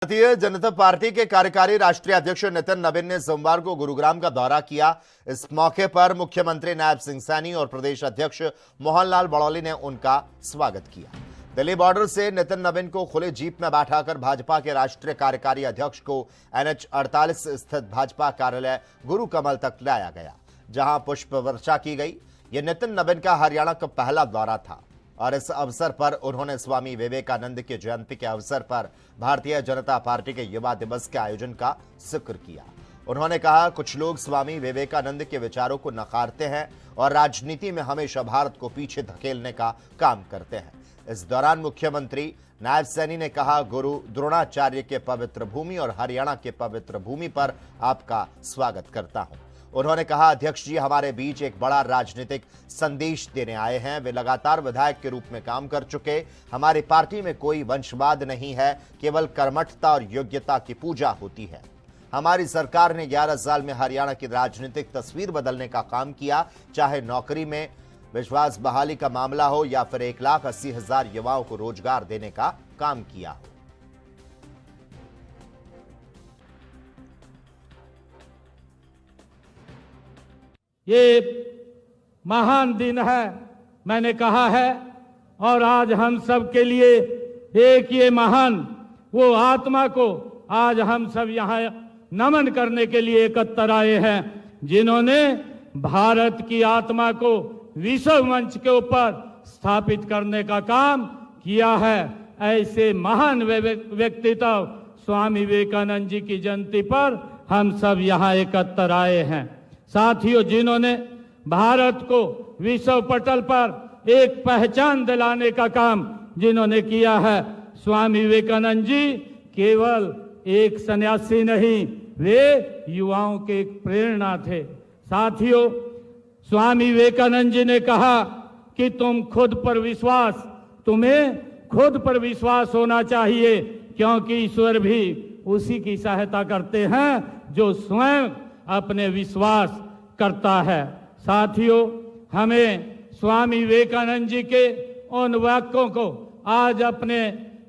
Bharatiya Janata party के कार्यकारी राष्ट्रीय अध्यक्ष नितिन नवीन ने सोमवार को गुरुग्राम का दौरा किया। इस मौके पर मुख्यमंत्री नायब सिंह सैनी और प्रदेश अध्यक्ष मोहनलाल बड़ौली ने उनका स्वागत किया। दिल्ली बॉर्डर से नितिन नवीन को खुले जीप में बैठाकर भाजपा के राष्ट्रीय कार्यकारी अध्यक्ष को NH 48 स्थित भाजपा कार्यालय गुरु कमल तक लाया गया, जहां पुष्प वर्षा की गई। यह नितिन नवीन का हरियाणा का पहला दौरा था और इस अवसर पर उन्होंने स्वामी विवेकानंद की जयंती के अवसर पर भारतीय जनता पार्टी के युवा दिवस के आयोजन का जिक्र किया। उन्होंने कहा, कुछ लोग स्वामी विवेकानंद के विचारों को नकारते हैं और राजनीति में हमेशा भारत को पीछे धकेलने का काम करते हैं। इस दौरान मुख्यमंत्री नायब सैनी ने कहा, गुरु द्रोणाचार्य के पवित्र भूमि और हरियाणा के पवित्र भूमि पर आपका स्वागत करता हूं। उन्होंने कहा, अध्यक्ष जी हमारे बीच एक बड़ा राजनीतिक संदेश देने आए हैं। वे लगातार विधायक के रूप में काम कर चुके। हमारी पार्टी में कोई वंशवाद नहीं है, केवल कर्मठता और योग्यता की पूजा होती है। हमारी सरकार ने 11 साल में हरियाणा की राजनीतिक तस्वीर बदलने का काम किया, चाहे नौकरी में विश्वास बहाली का मामला हो या फिर 1,80,000 युवाओं को रोजगार देने का काम किया हो। ये महान दिन है, मैंने कहा है, और आज हम सब के लिए एक ये महान वो आत्मा को आज हम सब यहाँ नमन करने के लिए एकत्र आए हैं, जिन्होंने भारत की आत्मा को विश्व मंच के ऊपर स्थापित करने का काम किया है। ऐसे महान व्यक्तित्व स्वामी विवेकानंद जी की जयंती पर हम सब यहाँ एकत्र आए हैं। साथियों, जिन्होंने भारत को विश्व पटल पर एक पहचान दिलाने का काम जिन्होंने किया है, स्वामी विवेकानंद जी केवल एक सन्यासी नहीं, वे युवाओं के एक प्रेरणा थे। साथियों, स्वामी विवेकानंद जी ने कहा कि तुम्हें खुद पर विश्वास होना चाहिए, क्योंकि ईश्वर भी उसी की सहायता करते हैं जो स्वयं अपने विश्वास करता है। साथियों, हमें स्वामी विवेकानंद जी के उन वाक्यों को आज अपने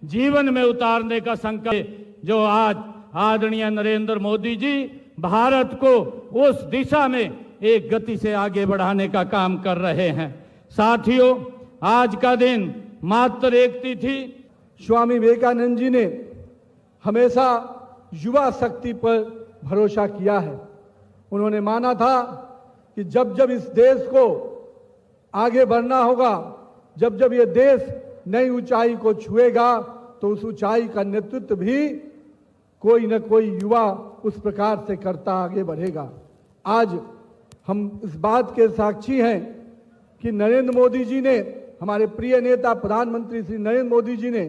जीवन में उतारने का संकल्प जो आज आदरणीय नरेंद्र मोदी जी भारत को उस दिशा में एक गति से आगे बढ़ाने का काम कर रहे हैं। साथियों, आज का दिन मात्र एक तिथि। स्वामी विवेकानंद जी ने हमेशा युवा शक्ति पर भरोसा किया है। उन्होंने माना था कि जब जब इस देश को आगे बढ़ना होगा, जब जब ये देश नई ऊंचाई को छुएगा, तो उस ऊंचाई का नेतृत्व भी कोई न कोई युवा उस प्रकार से करता आगे बढ़ेगा। आज हम इस बात के साक्षी हैं कि नरेंद्र मोदी जी ने, हमारे प्रिय नेता प्रधानमंत्री श्री नरेंद्र मोदी जी ने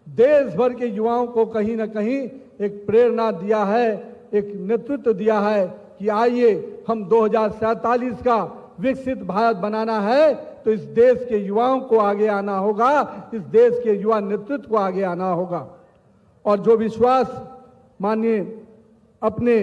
देश भर के युवाओं को कहीं न कहीं एक प्रेरणा दिया है, एक नेतृत्व दिया है कि आइए हम 2047 का विकसित भारत बनाना है, तो इस देश के युवाओं को आगे आना होगा, इस देश के युवा नेतृत्व को आगे आना होगा। और जो विश्वास मानिए अपने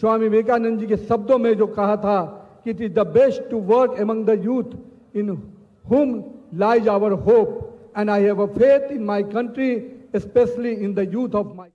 स्वामी विवेकानंद जी के शब्दों में जो कहा था कि it is the best to work among the youth in whom lies our hope, and I have a faith in my country, especially in the youth of my